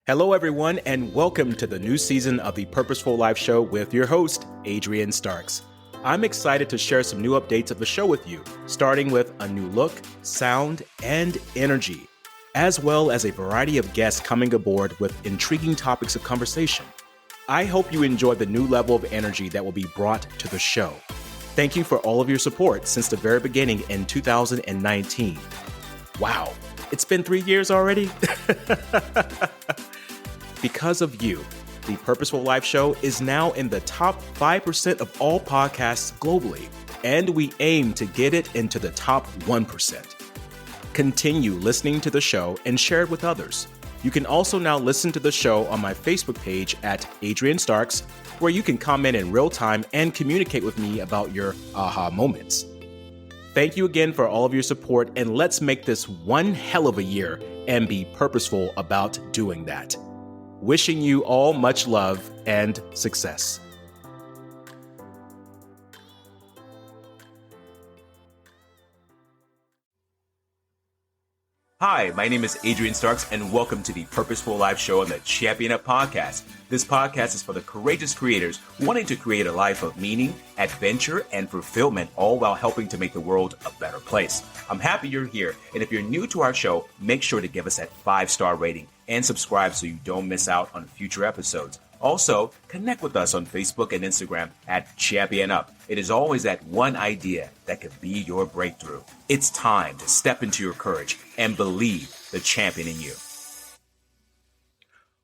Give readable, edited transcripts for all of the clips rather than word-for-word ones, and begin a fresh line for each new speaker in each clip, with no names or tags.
Hello, everyone, and welcome to the new season of the Purposeful Life Show with your host, Adrian Starks. I'm excited to share some new updates of the show with you, starting with a new look, sound, and energy, as well as a variety of guests coming aboard with intriguing topics of conversation. I hope you enjoy the new level of energy that will be brought to the show. Thank you for all of your support since the very beginning in 2019. Wow, it's been 3 years already? Because of you, the Purposeful Life Show is now in the top 5% of all podcasts globally, and we aim to get it into the top 1%. Continue listening to the show and share it with others. You can also now listen to the show on my Facebook page at Adrian Starks, where you can comment in real time and communicate with me about your aha moments. Thank you again for all of your support, and let's make this one hell of a year and be purposeful about doing that. Wishing you all much love and success. Hi, my name is Adrian Starks, and welcome to the Purposeful Life Show on the Champion Up Podcast. This podcast is for the courageous creators wanting to create a life of meaning, adventure, and fulfillment, all while helping to make the world a better place. I'm happy you're here, and if you're new to our show, make sure to give us that 5-star rating and subscribe so you don't miss out on future episodes. Also, connect with us on Facebook and Instagram at Champion Up. It is always that one idea that could be your breakthrough. It's time to step into your courage and believe the champion in you.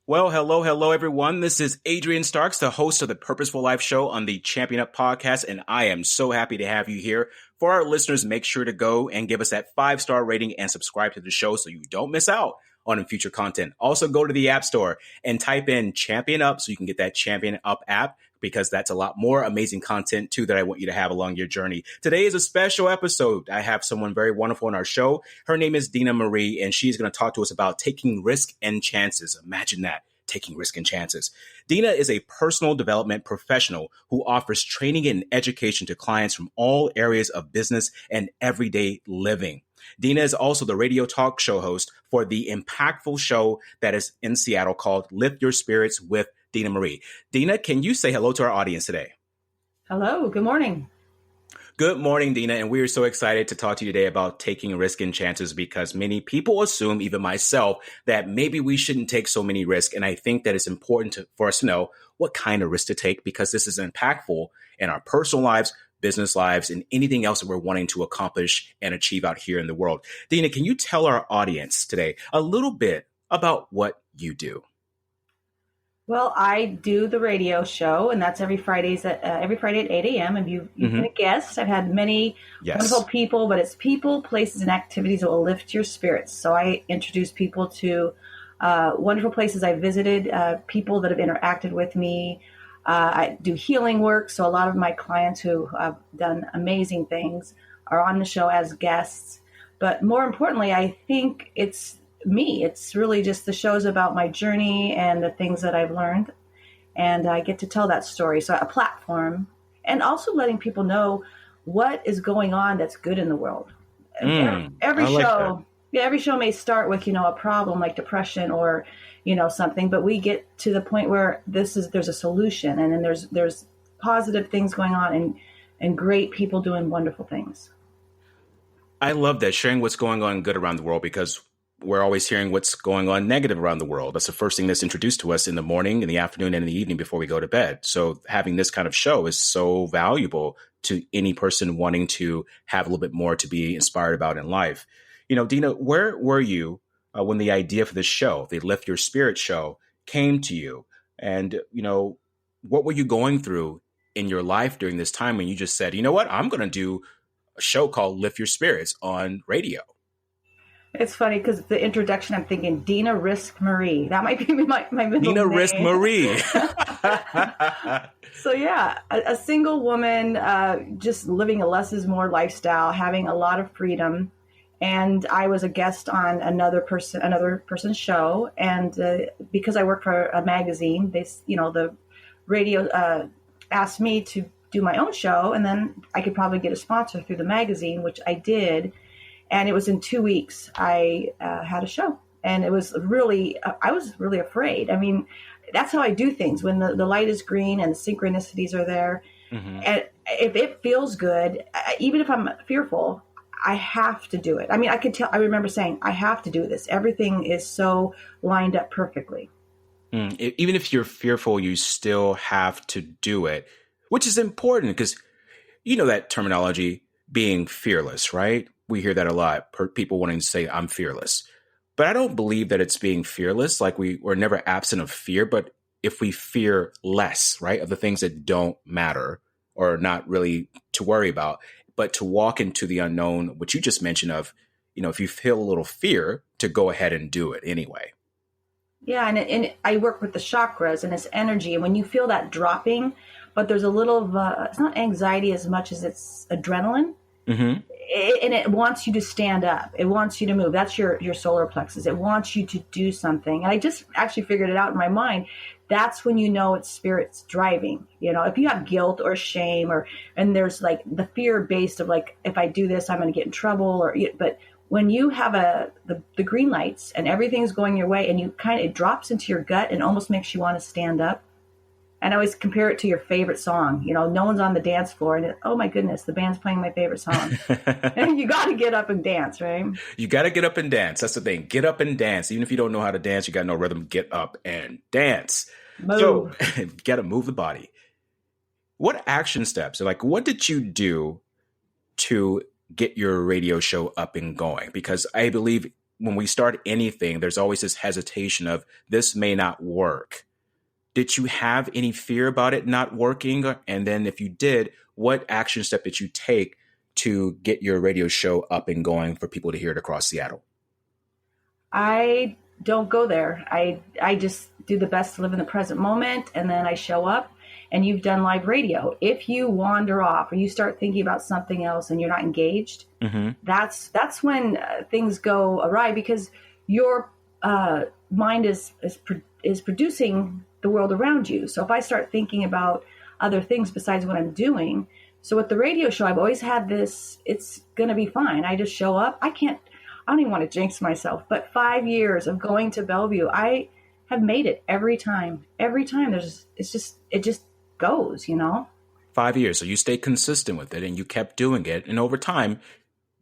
Well, hello, everyone. This is Adrian Starks, the host of the Purposeful Life Show on the Champion Up Podcast, and I am so happy to have you here. For our listeners, make sure to go and give us that 5-star rating and subscribe to the show so you don't miss out on future content. Also, go to the App Store and type in Champion Up so you can get that Champion Up app, because that's a lot more amazing content too that I want you to have along your journey. Today is a special episode. I have someone very wonderful on our show. Her name is Dena Marie, and she's going to talk to us about taking risk and chances. Imagine that. Taking risk and chances. Dena is a personal development professional who offers training and education to clients from all areas of business and everyday living. Dena is also the radio talk show host for the impactful show that is in Seattle called Lift Your Spirits with Dena Marie. Dena, can you say hello to our audience today?
Hello, good morning.
Good morning, Dena, and we are so excited to talk to you today about taking risk and chances, because many people assume, even myself, that maybe we shouldn't take so many risks. And I think that it's important for us to know what kind of risk to take, because this is impactful in our personal lives, business lives, and anything else that we're wanting to accomplish and achieve out here in the world. Dena, can you tell our audience today a little bit about what you do?
Well, I do the radio show, and that's every Friday at 8 a.m. And you've been a guest. I've had many wonderful people, but it's people, places, and activities that will lift your spirits. So I introduce people to wonderful places I visited, people that have interacted with me. I do healing work. So a lot of my clients who have done amazing things are on the show as guests. But more importantly, I think it's me. It's really just the show's about my journey and the things that I've learned. And I get to tell that story. So a platform, and also letting people know what is going on that's good in the world. Every show, every show may start with, a problem like depression or, something, but we get to the point where there's a solution, and then there's positive things going on and great people doing wonderful things.
I love that, sharing what's going on good around the world, because we're always hearing what's going on negative around the world. That's the first thing that's introduced to us in the morning, in the afternoon, and in the evening before we go to bed. So having this kind of show is so valuable to any person wanting to have a little bit more to be inspired about in life. Dena, where were you when the idea for this show, the Lift Your Spirit show, came to you? And, what were you going through in your life during this time when you just said, you know what, I'm going to do a show called Lift Your Spirits on radio?
It's funny because the introduction, I'm thinking Dena Risk Marie. That might be my middle name.
Dena Risk Marie.
So yeah, a single woman, just living a less is more lifestyle, having a lot of freedom. And I was a guest on another person's show. And because I work for a magazine, the radio asked me to do my own show, and then I could probably get a sponsor through the magazine, which I did. And it was in 2 weeks I had a show. And it was really, I was really afraid. I mean, that's how I do things when the light is green and the synchronicities are there. Mm-hmm. And if it feels good, even if I'm fearful, I have to do it. I mean, I remember saying, I have to do this. Everything is so lined up perfectly.
Even if you're fearful, you still have to do it, which is important because you know that terminology, being fearless, right? We hear that a lot. People wanting to say, I'm fearless. But I don't believe that it's being fearless. Like we're never absent of fear, but if we fear less, right, of the things that don't matter or not really to worry about, but to walk into the unknown, which you just mentioned of, you know, if you feel a little fear, to go ahead and do it anyway.
Yeah, and I work with the chakras and it's energy. And when you feel that dropping, but there's a little of, it's not anxiety as much as it's adrenaline. Mm-hmm. And it wants you to stand up. It wants you to move. That's your solar plexus. It wants you to do something. And I just actually figured it out in my mind. That's when you know it's spirit's driving. You know, if you have guilt or shame and there's like the fear based of like, if I do this, I'm going to get in trouble but when you have the green lights and everything's going your way and it drops into your gut and almost makes you want to stand up. And I always compare it to your favorite song. You know, no one's on the dance floor and oh my goodness, the band's playing my favorite song. And you got to get up and dance, right?
You got to get up and dance. That's the thing. Get up and dance. Even if you don't know how to dance, you got no rhythm, get up and dance.
Move.
So you got to move the body. What action steps, like what did you do to get your radio show up and going? Because I believe when we start anything, there's always this hesitation of this may not work. Did you have any fear about it not working? And then if you did, what action step did you take to get your radio show up and going for people to hear it across Seattle?
I don't go there. I just do the best to live in the present moment. And then I show up. And you've done live radio. If you wander off or you start thinking about something else and you're not engaged, mm-hmm. that's when things go awry because your mind is producing the world around you. So if I start thinking about other things besides what I'm doing, so with the radio show, I've always had this, it's going to be fine. I just show up. I don't even want to jinx myself, but 5 years of going to Bellevue, I have made it every time. Every time it just goes, you know.
5 years. So you stayed consistent with it and you kept doing it. And over time,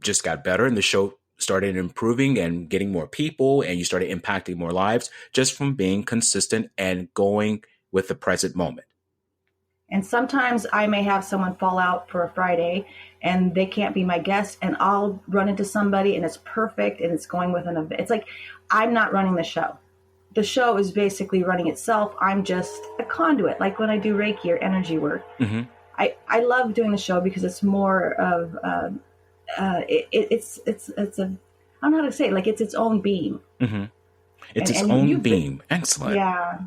just got better and the show started improving and getting more people and you started impacting more lives just from being consistent and going with the present moment.
And sometimes I may have someone fall out for a Friday and they can't be my guest and I'll run into somebody and it's perfect and it's going with an event. It's like I'm not running the show. The show is basically running itself. I'm just a conduit, like when I do Reiki or energy work. Mm-hmm. I love doing the show because it's more of it's I don't know how to say it, like it's its own beam.
Mm-hmm. It's its own beam. Excellent.
Yeah.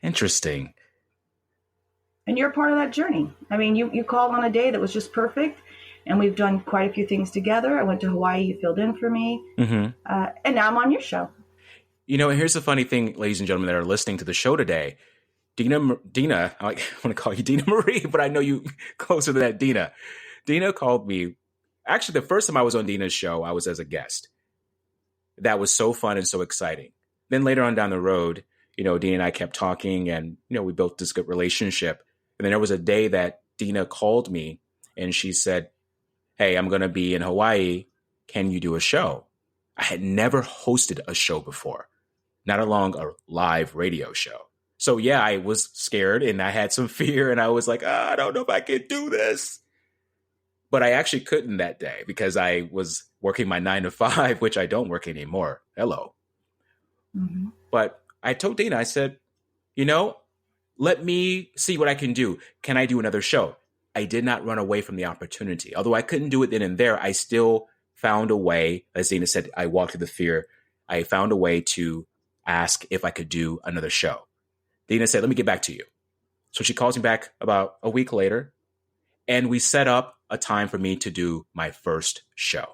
Interesting.
And you're a part of that journey. I mean, you called on a day that was just perfect, and we've done quite a few things together. I went to Hawaii. You filled in for me, mm-hmm. And now I'm on your show.
You know, and here's the funny thing, ladies and gentlemen that are listening to the show today. Dena, I want to call you Dena Marie, but I know you closer to that, Dena. Dena called me. Actually, the first time I was on Dena's show, I was as a guest. That was so fun and so exciting. Then later on down the road, you know, Dena and I kept talking and, you know, we built this good relationship. And then there was a day that Dena called me and she said, hey, I'm going to be in Hawaii. Can you do a show? I had never hosted a show before, not along a live radio show. So yeah, I was scared and I had some fear and I was like, I don't know if I can do this. But I actually couldn't that day because I was working my 9 to 5, which I don't work anymore. Hello. Mm-hmm. But I told Dena, I said, you know, let me see what I can do. Can I do another show? I did not run away from the opportunity. Although I couldn't do it then and there, I still found a way. As Dena said, I walked through the fear. I found a way to ask if I could do another show. Dena said, let me get back to you. So she calls me back about a week later, and we set up a time for me to do my first show.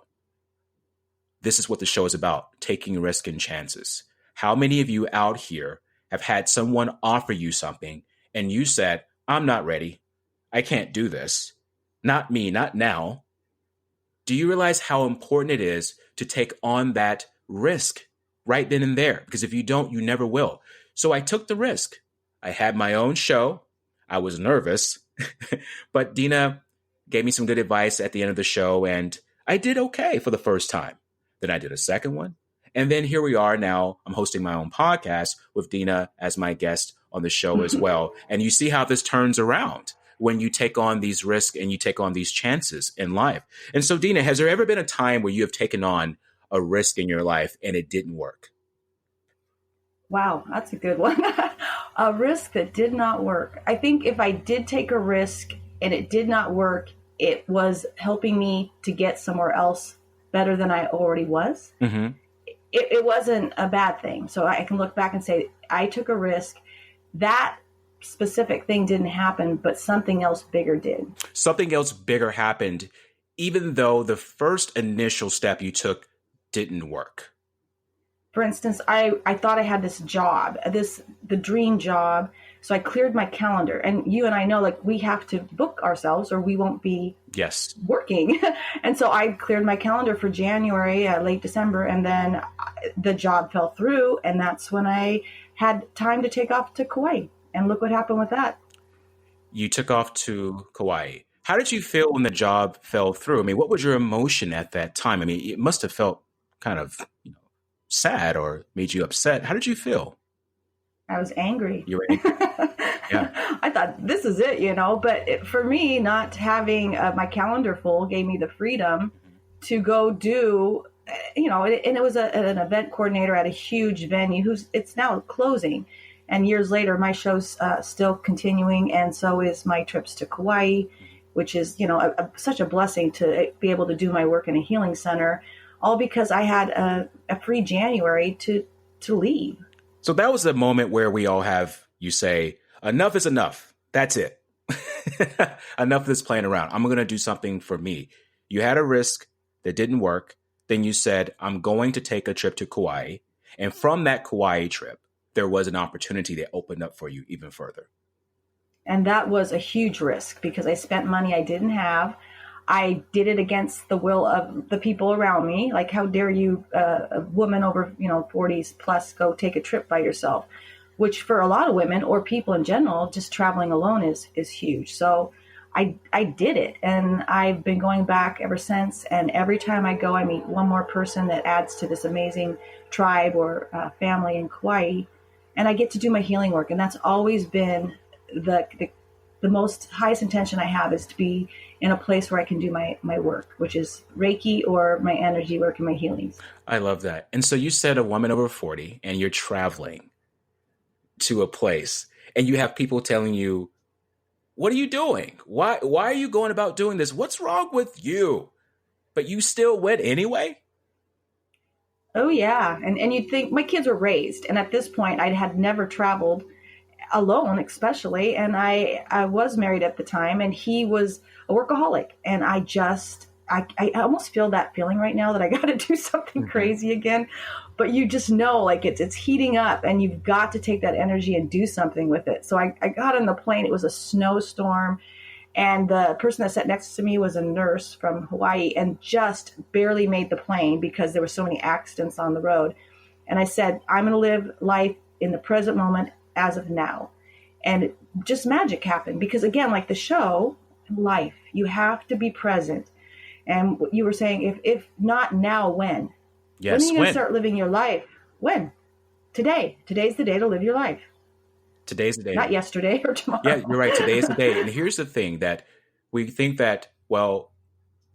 This is what the show is about, taking risk and chances. How many of you out here have had someone offer you something and you said, I'm not ready. I can't do this. Not me, not now. Do you realize how important it is to take on that risk? right then and there, because if you don't, you never will. So I took the risk. I had my own show. I was nervous, but Dena gave me some good advice at the end of the show, and I did okay for the first time. Then I did a second one. And then here we are now. I'm hosting my own podcast with Dena as my guest on the show as well. And you see how this turns around when you take on these risks and you take on these chances in life. And so, Dena, has there ever been a time where you have taken on a risk in your life and it didn't work?
Wow, that's a good one. A risk that did not work. I think if I did take a risk and it did not work, it was helping me to get somewhere else better than I already was. Mm-hmm. It wasn't a bad thing. So I can look back and say, I took a risk. That specific thing didn't happen, but something else bigger did. Something else bigger happened, even though the first initial step you took didn't work. For instance, I thought I had this job, the dream job. So I cleared my calendar, and you and I know, like, we have to book ourselves or we won't be working. And so I cleared my calendar for January, late December, and then the job fell through. And that's when I had time to take off to Kauai, and look what happened with that. You took off to Kauai. How did you feel when the job fell through? I mean, what was your emotion at that time? I mean, it must have felt kind of, sad or made you upset. How did you feel? I was angry. You were angry. Yeah. I thought, this is it, but for me, not having my calendar full gave me the freedom to go do, and it was an event coordinator at a huge venue it's now closing. And years later, my show's still continuing. And so is my trips to Kauai, which is, such a blessing to be able to do my work in a healing center, all because I had a free January to leave. So that was the moment where we all have, you say, enough is enough. That's it. Enough of this playing around. I'm going to do something for me. You had a risk that didn't work. Then you said, I'm going to take a trip to Kauai. And from that Kauai trip, there was an opportunity that opened up for you even further. And that was a huge risk because I spent money I didn't have. I did it against the will of the people around me. Like, how dare you, a woman over, 40s plus, go take a trip by yourself, which for a lot of women or people in general, just traveling alone is huge. So I did it, and I've been going back ever since. And every time I go, I meet one more person that adds to this amazing tribe or family in Kauai, and I get to do my healing work. And that's always been the most highest intention I have, is to be in a place where I can do my work, which is Reiki or my energy work and my healings. I love that. And so you said a woman over 40 and you're traveling to a place and you have people telling you, what are you doing? Why are you going about doing this? What's wrong with you? But you still went anyway? Oh, yeah. And you'd think, my kids were raised. And at this point, I had never traveled alone, especially. And I was married at the time, and he was a workaholic. And I almost feel that feeling right now that I got to do something crazy again. But you just know, like, it's heating up, and you've got to take that energy and do something with it. So I got on the plane. It was a snowstorm. And the person that sat next to me was a nurse from Hawaii and just barely made the plane because there were so many accidents on the road. And I said, I'm going to live life in the present moment as of now. And just magic happened because, again, like the show, life, you have to be present. And you were saying, if not now, when? Yes, when are you going to start living your life? When? Today. Today's the day to live your life. Today's the day. Not yesterday or tomorrow. Yeah, you're right. Today is the day. And here's the thing, that we think that, well,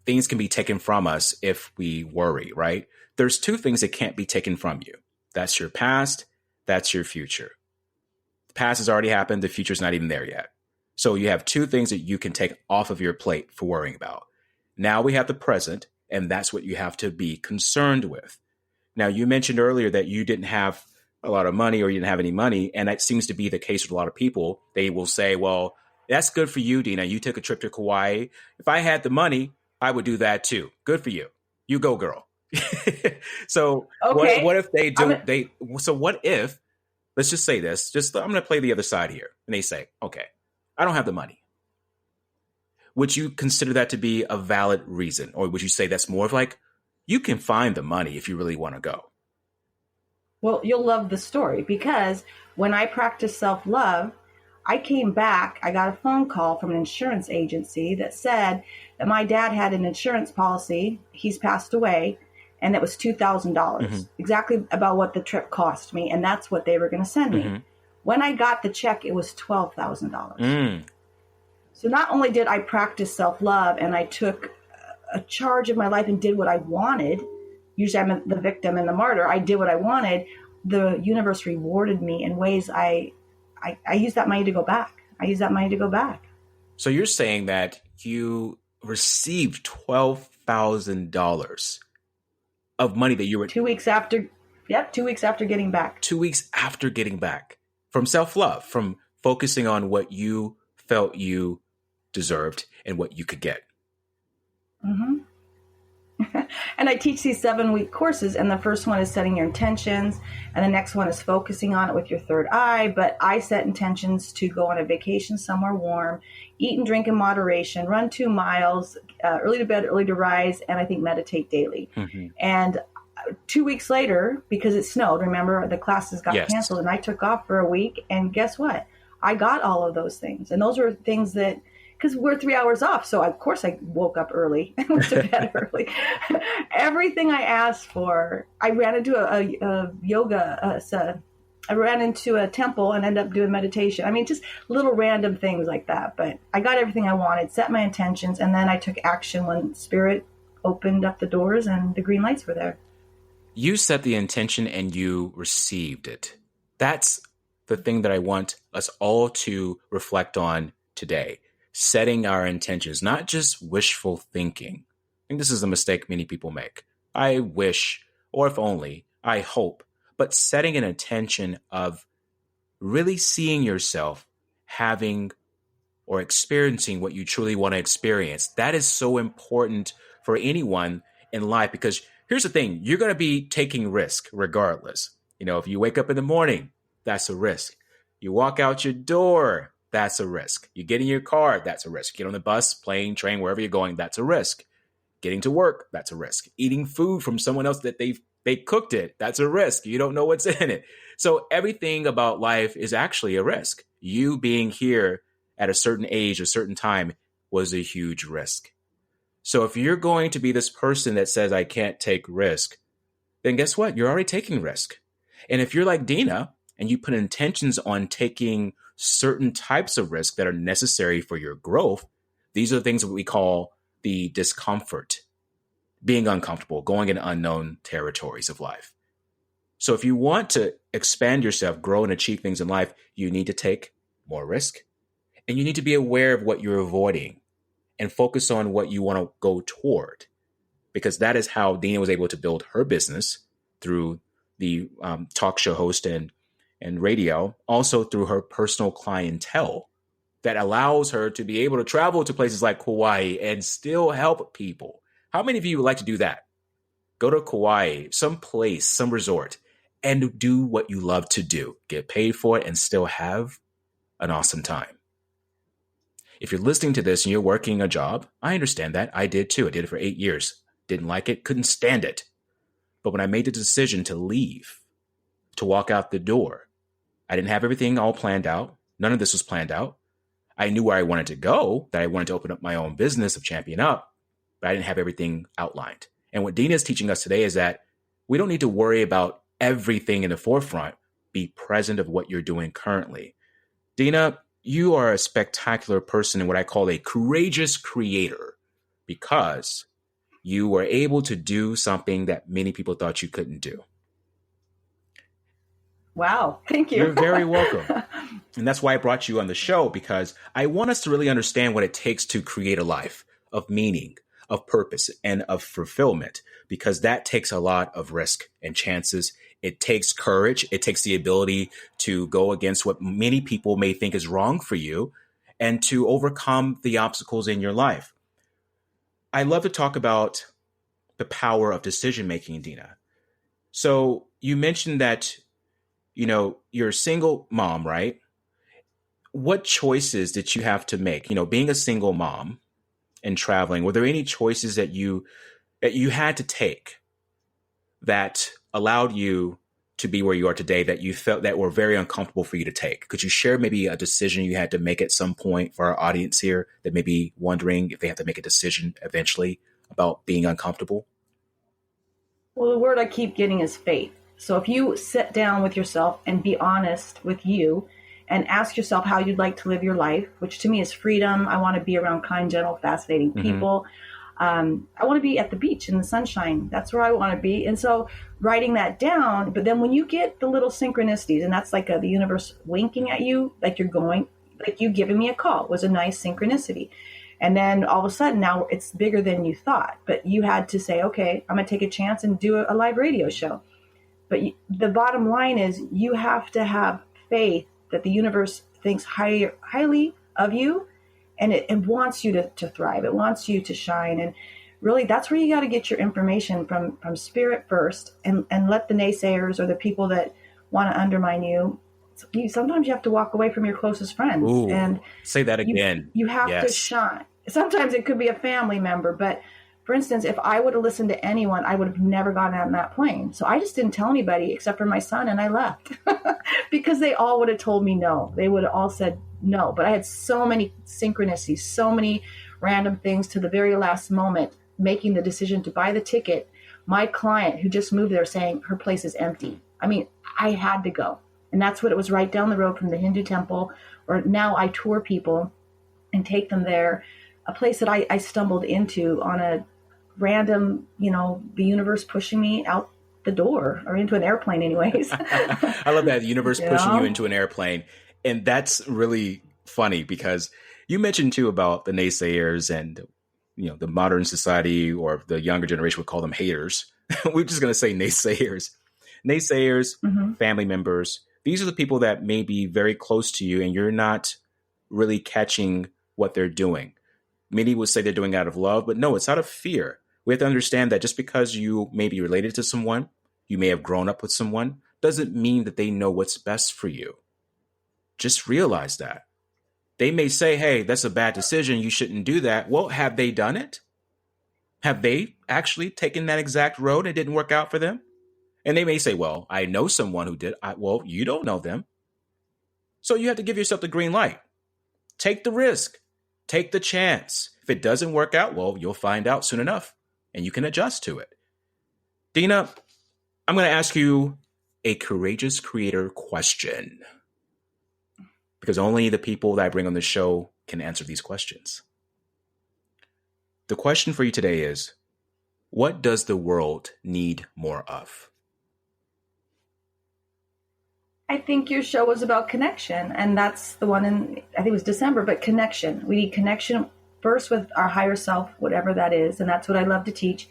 things can be taken from us if we worry, right? There's two things that can't be taken from you. That's your past. That's your future. The past has already happened. The future's not even there yet. So you have two things that you can take off of your plate for worrying about. Now we have the present, and that's what you have to be concerned with. Now, you mentioned earlier that you didn't have a lot of money or you didn't have any money. And that seems to be the case with a lot of people. They will say, well, that's good for you, Dena. You took a trip to Kauai. If I had the money, I would do that too. Good for you. You go, girl. So okay. What if they don't, so what if, let's just say this, I'm going to play the other side here. And they say, okay, I don't have the money. Would you consider that to be a valid reason? Or would you say that's more of like, you can find the money if you really want to go? Well, you'll love the story, because when I practiced self-love, I came back, I got a phone call from an insurance agency that said that my dad had an insurance policy. He's passed away, and it was $2,000, exactly about what the trip cost me. And that's what they were going to send me. When I got the check, it was $12,000. So not only did I practice self-love and I took a charge of my life and did what I wanted, usually I'm the victim and the martyr, I did what I wanted, the universe rewarded me in ways I used that money to go back.
So you're saying that you received $12,000 of money that you were
2 weeks after. Yep. 2 weeks after getting back.
2 weeks after getting back from self-love, from focusing on what you felt you deserved and what you could get.
And I teach these 7-week courses, and the first one is setting your intentions, and the next one is focusing on it with your third eye. But I set intentions to go on a vacation somewhere warm, eat and drink in moderation, run 2 miles, early to bed, early to rise, and I think meditate daily. And 2 weeks later, because it snowed, remember, the classes got canceled, and I took off for a week, and guess what? I got all of those things. And those were things that, because we're 3 hours off. So of course I woke up early and went to bed early. Everything I asked for, I ran into a yoga, I ran into a temple and ended up doing meditation. I mean, just little random things like that. But I got everything I wanted, set my intentions, and then I took action when spirit opened up the doors and the green lights were there.
You set the intention and you received it. That's the thing that I want us all to reflect on today. Setting our intentions, not just wishful thinking. I think this is a mistake many people make. I wish, or if only, I hope, but setting an intention of really seeing yourself having or experiencing what you truly want to experience. That is so important for anyone in life, because here's the thing, you're going to be taking risk regardless. You know, if you wake up in the morning, that's a risk. You walk out your door, that's a risk. You get in your car, that's a risk. You get on the bus, plane, train, wherever you're going, that's a risk. Getting to work, that's a risk. Eating food from someone else that they cooked it, that's a risk. You don't know what's in it. So everything about life is actually a risk. You being here at a certain age, a certain time, was a huge risk. So if you're going to be this person that says, I can't take risk, then guess what? You're already taking risk. And if you're like Dena and you put intentions on taking certain types of risk that are necessary for your growth, these are the things that we call the discomfort, being uncomfortable, going in unknown territories of life. So if you want to expand yourself, grow and achieve things in life, you need to take more risk, and you need to be aware of what you're avoiding and focus on what you want to go toward, because that is how Dena was able to build her business through the talk show host and radio, also through her personal clientele that allows her to be able to travel to places like Kauai and still help people. How many of you would like to do that? Go to Kauai, some place, some resort, and do what you love to do. Get paid for it and still have an awesome time. If you're listening to this and you're working a job, I understand that. I did too. I did it for 8 years. Didn't like it, couldn't stand it. But when I made the decision to leave, to walk out the door, I didn't have everything all planned out. None of this was planned out. I knew where I wanted to go, that I wanted to open up my own business of Champion Up, but I didn't have everything outlined. And what Dena is teaching us today is that we don't need to worry about everything in the forefront. Be present of what you're doing currently. Dena, you are a spectacular person and what I call a courageous creator, because you were able to do something that many people thought you couldn't do.
Wow. Thank you.
You're very welcome. And that's why I brought you on the show, because I want us to really understand what it takes to create a life of meaning, of purpose, and of fulfillment, because that takes a lot of risk and chances. It takes courage. It takes the ability to go against what many people may think is wrong for you and to overcome the obstacles in your life. I love to talk about the power of decision-making, Dena. So you mentioned that, you know, you're a single mom, right? What choices did you have to make? You know, being a single mom and traveling, were there any choices that you had to take that allowed you to be where you are today that you felt that were very uncomfortable for you to take? Could you share maybe a decision you had to make at some point for our audience here that may be wondering if they have to make a decision eventually about being uncomfortable?
Well, the word I keep getting is faith. So if you sit down with yourself and be honest with you and ask yourself how you'd like to live your life, which to me is freedom. I want to be around kind, gentle, fascinating people. I want to be at the beach in the sunshine. That's where I want to be. And so writing that down, but then when you get the little synchronicities, and that's like the universe winking at you, like you're going, like you giving me a call was a nice synchronicity. And then all of a sudden now it's bigger than you thought, but you had to say, okay, I'm going to take a chance and do a live radio show. But the bottom line is you have to have faith that the universe thinks highly of you, and it wants you to thrive. It wants you to shine. And really, that's where you got to get your information from spirit first, and let the naysayers or the people that want to undermine you. Sometimes you have to walk away from your closest friends.
Ooh,
and
say that again.
You have to shine. Sometimes it could be a family member, but for instance, if I would have listened to anyone, I would have never gotten on that plane. So I just didn't tell anybody except for my son, and I left because they all would have told me no. They would have all said no. But I had so many synchronicities, so many random things to the very last moment, making the decision to buy the ticket. My client who just moved there saying her place is empty. I mean, I had to go. And that's what it was, right down the road from the Hindu temple. Or now I tour people and take them there, a place that I stumbled into on a random, the universe pushing me out the door, or into an airplane anyways.
I love that, the universe pushing you into an airplane. And that's really funny because you mentioned too about the naysayers and, the modern society, or the younger generation would call them haters. We're just going to say naysayers. Naysayers, family members. These are the people that may be very close to you and you're not really catching what they're doing. Many would say they're doing it out of love, but no, it's out of fear. We have to understand that just because you may be related to someone, you may have grown up with someone, doesn't mean that they know what's best for you. Just realize that. They may say, hey, that's a bad decision. You shouldn't do that. Well, have they done it? Have they actually taken that exact road and it didn't work out for them? And they may say, well, I know someone who did. Well, you don't know them. So you have to give yourself the green light. Take the risk. Take the chance. If it doesn't work out, well, you'll find out soon enough and you can adjust to it. Dena, I'm going to ask you a courageous creator question, because only the people that I bring on the show can answer these questions. The question for you today is, what does the world need more of?
I think your show was about connection, and that's the one I think it was December, but connection. We need connection first with our higher self, whatever that is. And that's what I love to teach,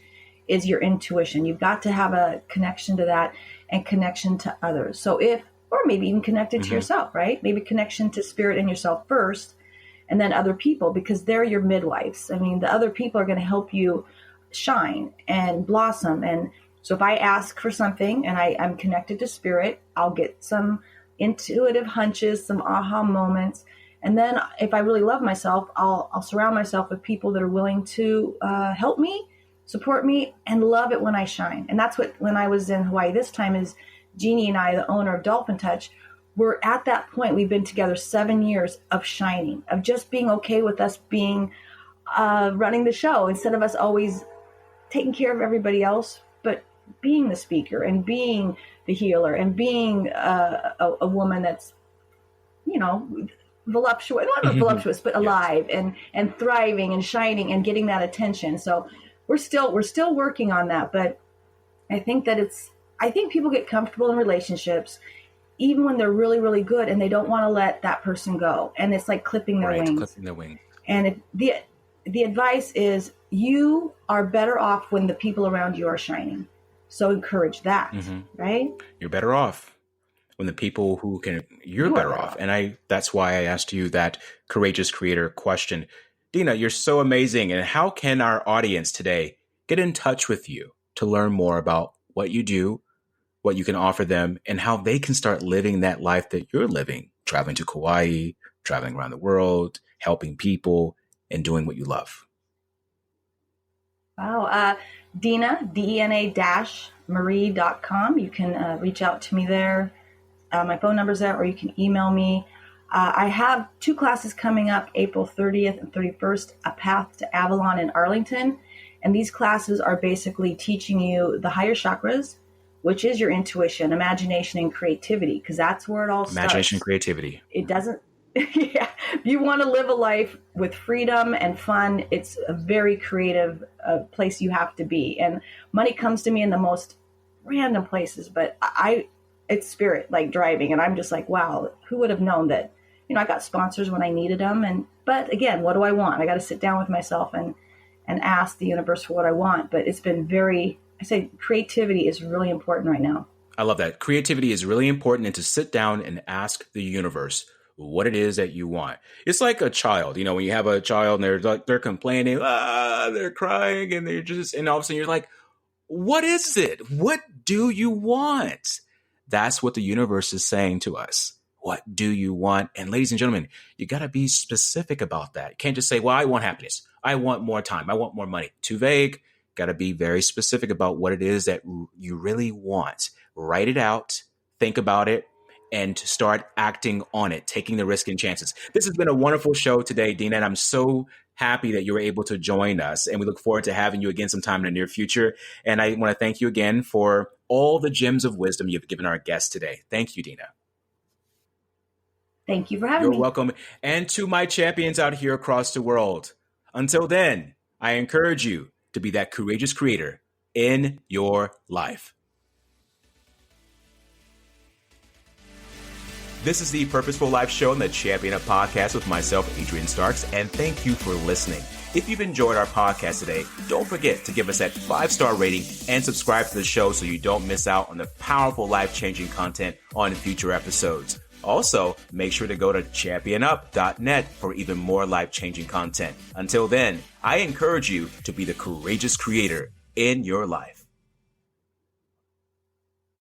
is your intuition. You've got to have a connection to that and connection to others. So or maybe even connected to yourself, right? Maybe connection to spirit and yourself first, and then other people, because they're your midwives. I mean, the other people are going to help you shine and blossom. And so if I ask for something and I'm connected to spirit, I'll get some intuitive hunches, some aha moments. And then if I really love myself, I'll surround myself with people that are willing to help me, support me, and love it when I shine. And that's what, when I was in Hawaii this time, is Jeannie and I, the owner of Dolphin Touch, we're at that point. We've been together 7 years of shining, of just being okay with us being running the show, instead of us always taking care of everybody else, but being the speaker and being the healer and being a woman that's, voluptuous, not voluptuous, but alive and thriving and shining and getting that attention. So we're still working on that. But I think that I think people get comfortable in relationships, even when they're really, really good, and they don't want to let that person go. And it's like clipping their wings. Clipping their wings. And the advice is, you are better off when the people around you are shining. So encourage that, right? You're
better off when the people who can, you're better off. And that's why I asked you that courageous creator question. Dena, you're so amazing. And how can our audience today get in touch with you to learn more about what you do, what you can offer them, and how they can start living that life that you're living, traveling to Kauai, traveling around the world, helping people, and doing what you love?
Wow. Dena, Dena-Marie.com. You can reach out to me there. My phone number's there, or you can email me. I have 2 classes coming up, April 30th and 31st, A Path to Avalon in Arlington. And these classes are basically teaching you the higher chakras, which is your intuition, imagination, and creativity, because that's where it all starts.
Imagination and creativity.
It doesn't, yeah. If you want to live a life with freedom and fun, it's a very creative place you have to be. And money comes to me in the most random places, but it's spirit, like driving. And I'm just like, wow, who would have known that, I got sponsors when I needed them. But again, what do I want? I got to sit down with myself and ask the universe for what I want. But it's been I say creativity is really important right now.
I love that. Creativity is really important, and to sit down and ask the universe what it is that you want. It's like a child, when you have a child and they're complaining, they're crying, and and all of a sudden you're like, what is it? What do you want? That's what the universe is saying to us. What do you want? And ladies and gentlemen, you got to be specific about that. You can't just say, well, I want happiness. I want more time. I want more money. Too vague. Got to be very specific about what it is that you really want. Write it out. Think about it. And start acting on it, taking the risk and chances. This has been a wonderful show today, Dena, and I'm so happy that you were able to join us. And we look forward to having you again sometime in the near future. And I want to thank you again for all the gems of wisdom you've given our guests today. Thank you, Dena.
Thank you for having me.
You're welcome. And to my champions out here across the world, until then, I encourage you to be that courageous creator in your life. This is the Purposeful Life Show and the Champion Up Podcast with myself, Adrian Starks, and thank you for listening. If you've enjoyed our podcast today, don't forget to give us that 5-star rating and subscribe to the show so you don't miss out on the powerful life-changing content on future episodes. Also, make sure to go to championup.net for even more life-changing content. Until then, I encourage you to be the courageous creator in your life.